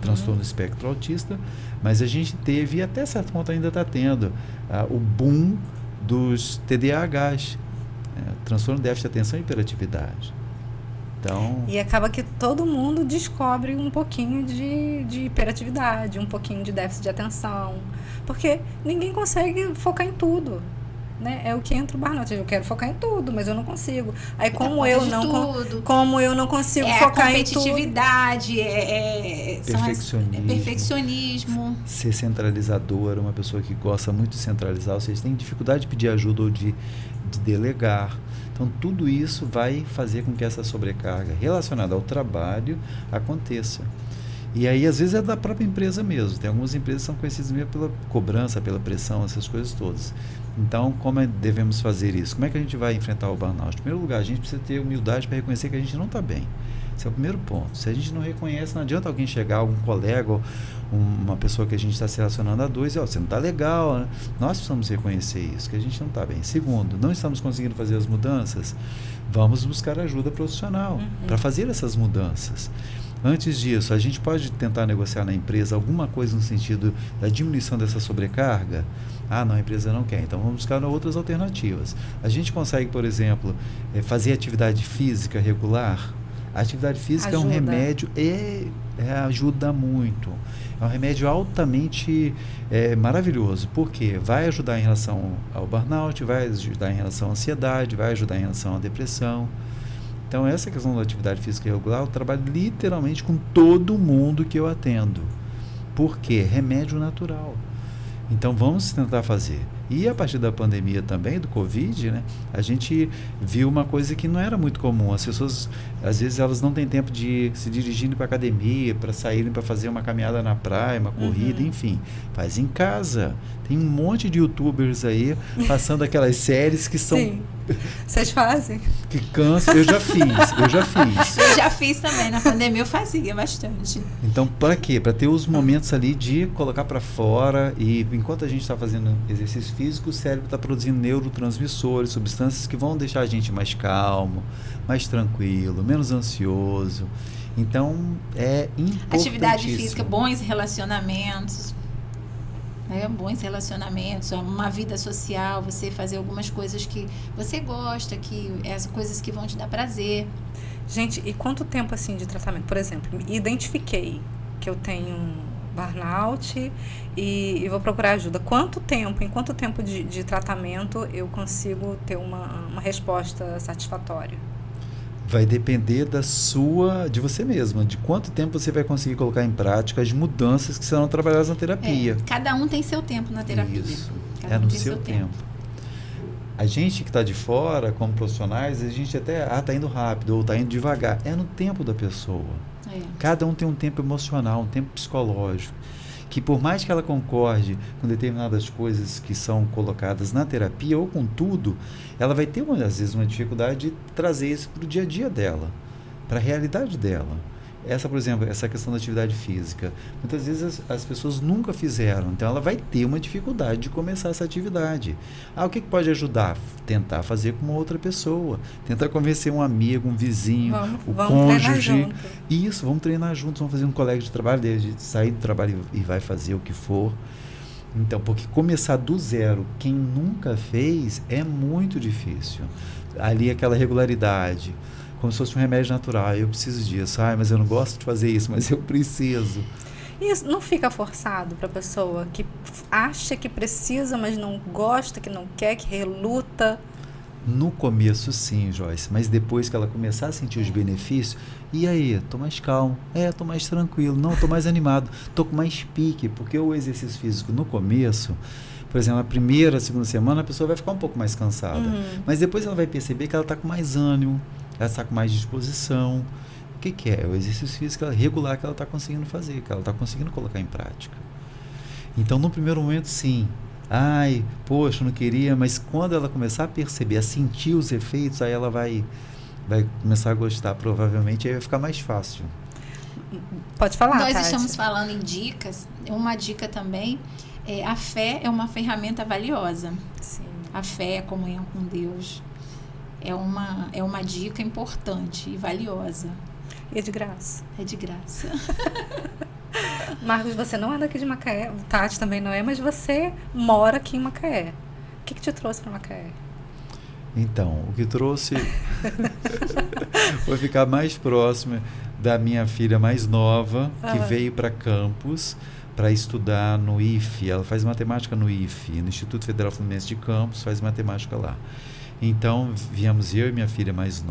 C: transtorno do espectro autista, mas a gente teve, e até certo ponto ainda está tendo, o boom dos TDAHs, transtorno de déficit de atenção e hiperatividade. Então,
B: e acaba que todo mundo descobre um pouquinho de hiperatividade, um pouquinho de déficit de atenção, porque ninguém consegue focar em tudo. Né? É o que entra o burnout. Eu quero focar em tudo, mas eu não consigo. Aí como eu não consigo focar em tudo.
D: Competitividade, perfeccionismo.
C: Ser centralizador, uma pessoa que gosta muito de centralizar, ou seja, tem dificuldade de pedir ajuda ou de delegar. Então, tudo isso vai fazer com que essa sobrecarga relacionada ao trabalho aconteça. E aí, às vezes, é da própria empresa mesmo. Tem algumas empresas que são conhecidas mesmo pela cobrança, pela pressão, essas coisas todas. Então, como devemos fazer isso? Como é que a gente vai enfrentar o burnout? Em primeiro lugar, a gente precisa ter humildade para reconhecer que a gente não está bem. Esse é o primeiro ponto. Se a gente não reconhece, não adianta alguém chegar, algum colega, ou uma pessoa que a gente está se relacionando a dois, e você não está legal, né? Nós precisamos reconhecer isso, que a gente não está bem. Segundo, não estamos conseguindo fazer as mudanças, vamos buscar ajuda profissional para fazer essas mudanças. Antes disso, a gente pode tentar negociar na empresa alguma coisa no sentido da diminuição dessa sobrecarga? Ah, não, a empresa não quer, então vamos buscar outras alternativas. A gente consegue, por exemplo, fazer atividade física regular? A atividade física é um remédio, ajuda muito. É um remédio altamente maravilhoso. Por quê? Vai ajudar em relação ao burnout, vai ajudar em relação à ansiedade, vai ajudar em relação à depressão. Então, essa questão da atividade física regular, eu trabalho literalmente com todo mundo que eu atendo. Por quê? Remédio natural. Então, vamos tentar fazer. E a partir da pandemia também, do Covid, né, a gente viu uma coisa que não era muito comum. As pessoas, às vezes, elas não têm tempo de se dirigirem para a academia, para saírem para fazer uma caminhada na praia, uma corrida, enfim. Faz em casa. Tem um monte de youtubers aí passando aquelas séries que são...
B: Sim. Vocês fazem?
C: Que cansa. Eu já fiz.
D: Eu já fiz também. Na pandemia eu fazia bastante.
C: Então, para quê? Para ter os momentos ali de colocar para fora, e enquanto a gente está fazendo exercício físico, o cérebro está produzindo neurotransmissores, substâncias que vão deixar a gente mais calmo, mais tranquilo, menos ansioso. Então, é importantíssimo.
D: Atividade física, bons relacionamentos. Bons relacionamentos, uma vida social, você fazer algumas coisas que você gosta, que as coisas que vão te dar prazer.
B: Gente, e quanto tempo assim de tratamento? Por exemplo, identifiquei que eu tenho burnout e vou procurar ajuda. Em quanto tempo de tratamento eu consigo ter uma resposta satisfatória?
C: Vai depender de você mesma, de quanto tempo você vai conseguir colocar em prática as mudanças que serão trabalhadas na terapia.
D: Cada um tem seu tempo na terapia.
C: Isso, no seu tempo. A gente que está de fora, como profissionais, a gente até, está indo rápido ou está indo devagar. É no tempo da pessoa. Cada um tem um tempo emocional, um tempo psicológico, que por mais que ela concorde com determinadas coisas que são colocadas na terapia ou com tudo, ela vai ter, às vezes, uma dificuldade de trazer isso para o dia a dia dela, para a realidade dela. Por exemplo, essa questão da atividade física. Muitas vezes as pessoas nunca fizeram, então ela vai ter uma dificuldade de começar essa atividade. O que pode ajudar? Tentar fazer com uma outra pessoa. Tentar convencer um amigo, um vizinho, o cônjuge. Isso, vamos treinar juntos, vamos fazer um colega de trabalho, de sair do trabalho e vai fazer o que for. Então, porque começar do zero, quem nunca fez, é muito difícil. Ali aquela regularidade, como se fosse um remédio natural. Eu preciso disso. Mas eu não gosto de fazer isso, mas eu preciso.
B: Isso não fica forçado para a pessoa que acha que precisa, mas não gosta, que não quer, que reluta?
C: No começo, sim, Joyce, mas depois que ela começar a sentir os benefícios, e aí, tô mais calmo, tô mais tranquilo, não, tô mais animado, tô com mais pique, porque o exercício físico no começo, por exemplo, na primeira, segunda semana, a pessoa vai ficar um pouco mais cansada, mas depois ela vai perceber que ela está com mais ânimo, ela está com mais disposição. O que é? O exercício físico regular que ela está conseguindo fazer, que ela está conseguindo colocar em prática. Então, no primeiro momento, sim. Ai, poxa, não queria, mas quando ela começar a perceber, a sentir os efeitos, aí ela vai começar a gostar, provavelmente, aí vai ficar mais fácil.
B: Pode falar,
D: Nós
B: Tati.
D: estamos falando em dicas. Uma dica também, a fé é uma ferramenta valiosa.
B: Sim.
D: A fé, a comunhão com Deus, é uma dica importante e valiosa.
B: E é de graça.
D: É de graça.
B: Marcos, você não é daqui de Macaé, o Tati também não é, mas você mora aqui em Macaé. O que te trouxe para Macaé?
C: Então, o que trouxe foi ficar mais próximo da minha filha mais nova, que veio para Campos para estudar no IFE. Ela faz matemática no IFE, no Instituto Federal Fluminense de Campos, faz matemática lá. Então, viemos eu e minha filha mais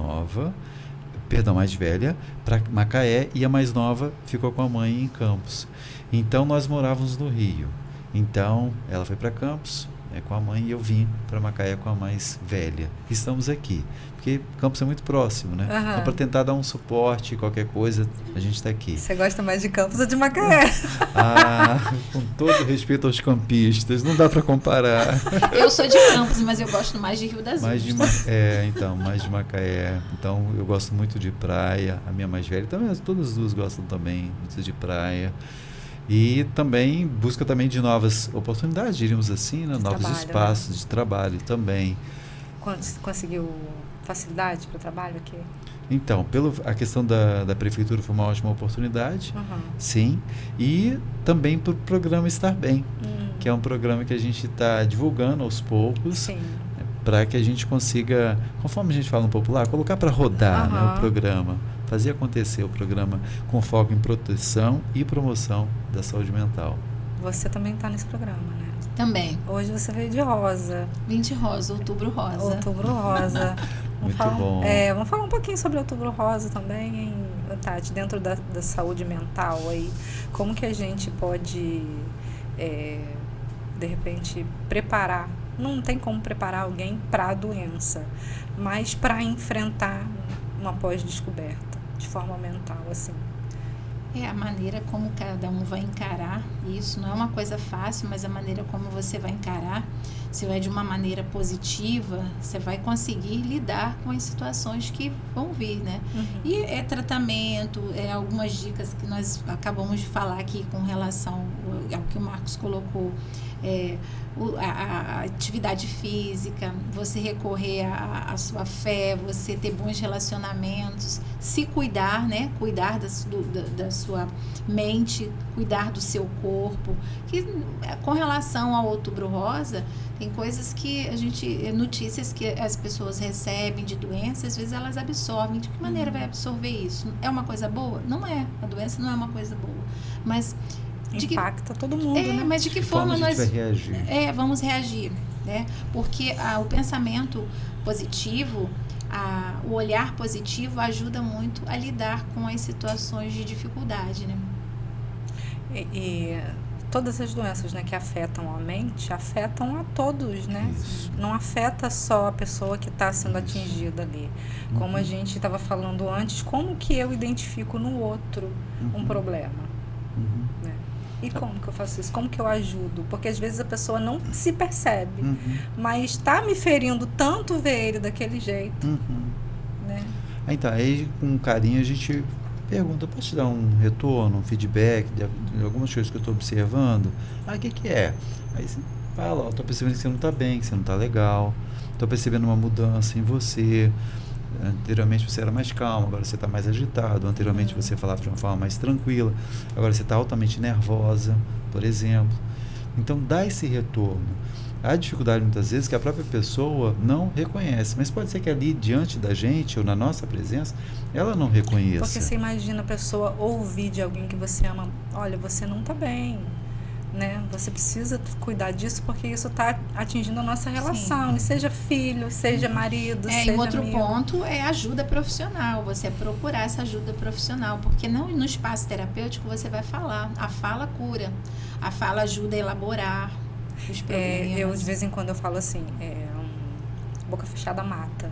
C: velha, para Macaé, e a mais nova ficou com a mãe em Campos. Então, nós morávamos no Rio. Então, ela foi para Campos com a mãe e eu vim para Macaé com a mais velha. Estamos aqui, porque Campos é muito próximo, né? Então, para tentar dar um suporte, qualquer coisa, a gente está aqui.
B: Você gosta mais de Campos ou de Macaé?
C: Com todo respeito aos campistas, não dá para comparar.
D: Eu sou de Campos, mas eu gosto mais de Rio das Ostras.
C: Mais de Macaé. Então, eu gosto muito de praia. A minha mais velha também, todas as duas gostam também muito de praia. E também busca também de novas oportunidades, diríamos assim, né? Novos espaços de trabalho também.
B: Conseguiu facilidade para o trabalho aqui?
C: Então, a questão da prefeitura foi uma ótima oportunidade, sim, e também para o programa Estar Bem, que é um programa que a gente está divulgando aos poucos, para que a gente consiga, conforme a gente fala no popular, colocar para rodar, né, o programa, fazer acontecer o programa com foco em proteção e promoção da saúde mental.
B: Você também está nesse programa, né?
D: Também.
B: Hoje você veio de rosa.
D: Vim de rosa, Outubro Rosa.
B: Outubro Rosa.
C: Muito bom.
B: Vamos falar um pouquinho sobre Outubro Rosa também, hein, Tati, dentro da saúde mental aí. Como que a gente pode, de repente, preparar? Não tem como preparar alguém para a doença, mas para enfrentar uma pós-descoberta, de forma mental, assim.
D: É a maneira como cada um vai encarar isso. Não é uma coisa fácil, mas a maneira como você vai encarar, se vai de uma maneira positiva, você vai conseguir lidar com as situações que vão vir, né? E é tratamento, algumas dicas que nós acabamos de falar aqui com relação ao que o Marcos colocou, a atividade física, você recorrer à sua fé, você ter bons relacionamentos, se cuidar, né? Cuidar da sua mente, cuidar do seu corpo. Que, com relação ao Outubro Rosa, tem coisas que notícias que as pessoas recebem de doenças, às vezes elas absorvem. De que maneira vai absorver isso? É uma coisa boa? Não é. A doença não é uma coisa boa. Mas
B: impacta todo mundo, né?
D: Mas de que forma nós
C: vai reagir?
D: Vamos reagir, né? Porque o pensamento positivo, o olhar positivo ajuda muito a lidar com as situações de dificuldade, né?
B: E todas as doenças, né, que afetam a mente, afetam a todos, né?
C: Isso.
B: Não afeta só a pessoa que está sendo atingida ali. Como a gente estava falando antes, como que eu identifico no outro um problema? Né? E como que eu faço isso? Como que eu ajudo? Porque às vezes a pessoa não se percebe, mas está me ferindo tanto ver ele daquele jeito, né?
C: Então, aí com carinho a gente pergunta, posso te dar um retorno, um feedback de algumas coisas que eu estou observando? O que é? Aí você fala, estou percebendo que você não está bem, que você não está legal, estou percebendo uma mudança em você. Anteriormente você era mais calmo, agora você está mais agitado. Anteriormente você falava de uma forma mais tranquila, agora você está altamente nervosa, por exemplo. Então dá esse retorno. A dificuldade muitas vezes que a própria pessoa não reconhece, mas pode ser que ali diante da gente ou na nossa presença ela não reconheça.
B: Porque você imagina a pessoa ouvir de alguém que você ama, olha, você não está bem, né? Você precisa cuidar disso porque isso está atingindo a nossa relação, seja filho, seja marido, seja
D: e outro
B: amigo.
D: ponto é ajuda profissional, você procurar essa ajuda profissional, porque não no espaço terapêutico você vai falar, a fala cura, a fala ajuda a elaborar os problemas.
B: Eu de vez em quando eu falo assim, boca fechada mata.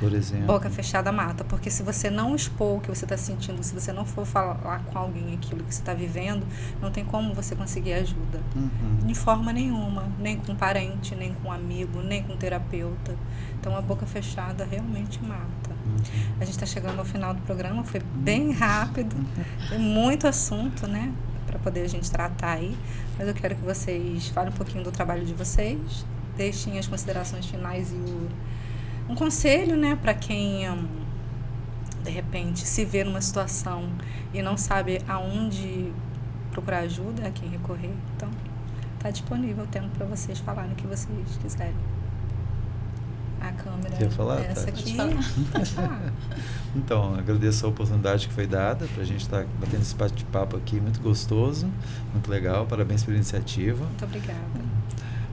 C: Por exemplo.
B: Boca fechada mata, porque se você não expor o que você está sentindo, se você não for falar com alguém aquilo que você está vivendo, não tem como você conseguir ajuda. De forma nenhuma, nem com parente, nem com amigo, nem com terapeuta. Então a boca fechada realmente mata. A gente está chegando ao final do programa, foi bem rápido, tem muito assunto, né, para poder a gente tratar aí, mas eu quero que vocês falem um pouquinho do trabalho de vocês, deixem as considerações finais e um conselho, né, para quem de repente se vê numa situação e não sabe aonde procurar ajuda, a quem recorrer. Então, está disponível o tempo para vocês falarem o que vocês quiserem. A câmera
C: Quer falar?
B: essa
C: Tá.
B: aqui. Pode falar.
C: Então, agradeço a oportunidade que foi dada para a gente estar batendo esse bate-papo aqui, muito gostoso, muito legal. Parabéns pela iniciativa.
B: Muito obrigada.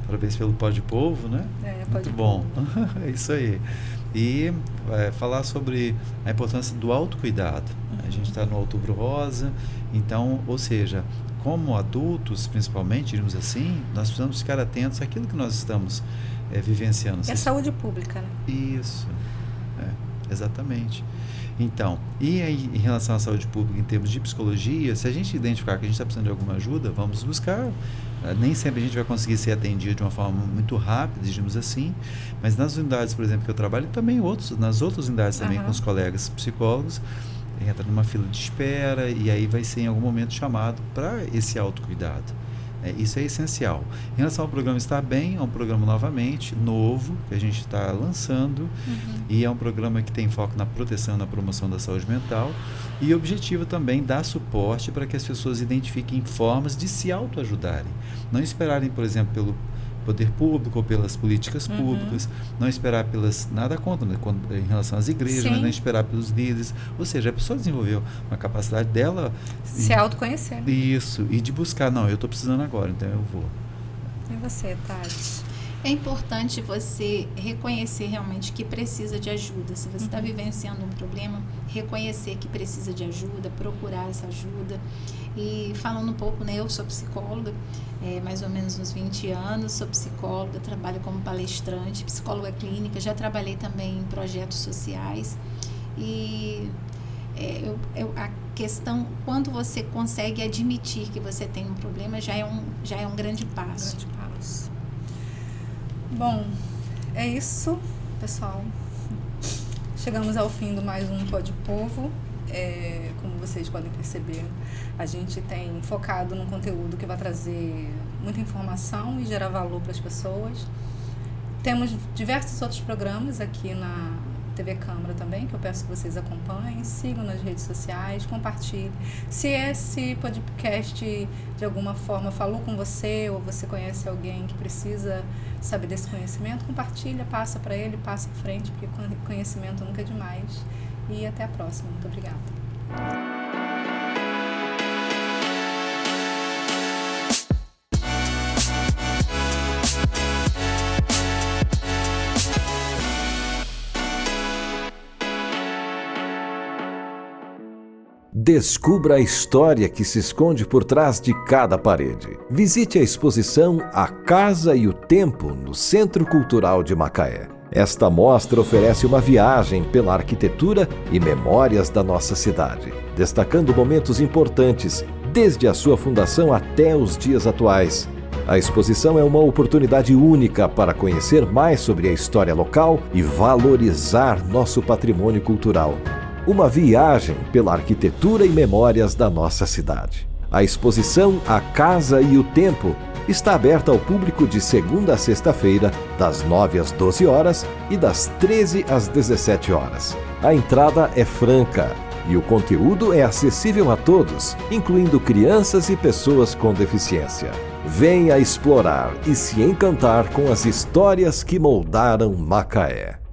C: Parabéns pelo Pó de Povo, né? Muito bom. É isso aí. E falar sobre a importância do autocuidado. A gente está no Outubro Rosa, então, ou seja, como adultos, principalmente, diríamos assim, nós precisamos ficar atentos àquilo que nós estamos vivenciando.
B: E a saúde pública, né?
C: Isso, exatamente. Então, e aí, em relação à saúde pública, em termos de psicologia, se a gente identificar que a gente está precisando de alguma ajuda, vamos buscar. Nem sempre a gente vai conseguir ser atendido de uma forma muito rápida, digamos assim, mas nas unidades, por exemplo, que eu trabalho, e também nas outras unidades também com os colegas psicólogos, entra numa fila de espera e aí vai ser em algum momento chamado para esse autocuidado. Isso é essencial. Em relação ao programa Estar Bem, é um programa novamente novo, que a gente está lançando, e é um programa que tem foco na proteção e na promoção da saúde mental, e o objetivo também dar suporte para que as pessoas identifiquem formas de se autoajudarem. Não esperarem, por exemplo, pelo poder público ou pelas políticas públicas, não esperar nada contra, né, em relação às igrejas, mas não esperar pelos líderes, ou seja, a pessoa desenvolveu uma capacidade dela
B: se autoconhecer.
C: Isso, e de buscar, não, eu estou precisando agora, então eu vou.
B: E você, Tati?
D: É importante você reconhecer realmente que precisa de ajuda. Se você está vivenciando um problema, reconhecer que precisa de ajuda, procurar essa ajuda. E falando um pouco, né, eu sou psicóloga, mais ou menos uns 20 anos, sou psicóloga, trabalho como palestrante, psicóloga clínica, já trabalhei também em projetos sociais. E a questão, quando você consegue admitir que você tem um problema, já é um grande passo.
B: Bom, é isso, pessoal. Chegamos ao fim do mais um Pó de Povo. Como vocês podem perceber, a gente tem focado num conteúdo que vai trazer muita informação e gerar valor para as pessoas. Temos diversos outros programas aqui na TV Câmara também, que eu peço que vocês acompanhem, sigam nas redes sociais, compartilhem. Se esse podcast de alguma forma falou com você ou você conhece alguém que precisa saber desse conhecimento, compartilha, passa para ele, passa à frente, porque conhecimento nunca é demais. E até a próxima. Muito obrigada.
A: Descubra a história que se esconde por trás de cada parede. Visite a exposição A Casa e o Tempo no Centro Cultural de Macaé. Esta mostra oferece uma viagem pela arquitetura e memórias da nossa cidade, destacando momentos importantes, desde a sua fundação até os dias atuais. A exposição é uma oportunidade única para conhecer mais sobre a história local e valorizar nosso patrimônio cultural. Uma viagem pela arquitetura e memórias da nossa cidade. A exposição A Casa e o Tempo está aberta ao público de segunda a sexta-feira, das 9 às 12 horas e das 13 às 17 horas. A entrada é franca e o conteúdo é acessível a todos, incluindo crianças e pessoas com deficiência. Venha explorar e se encantar com as histórias que moldaram Macaé.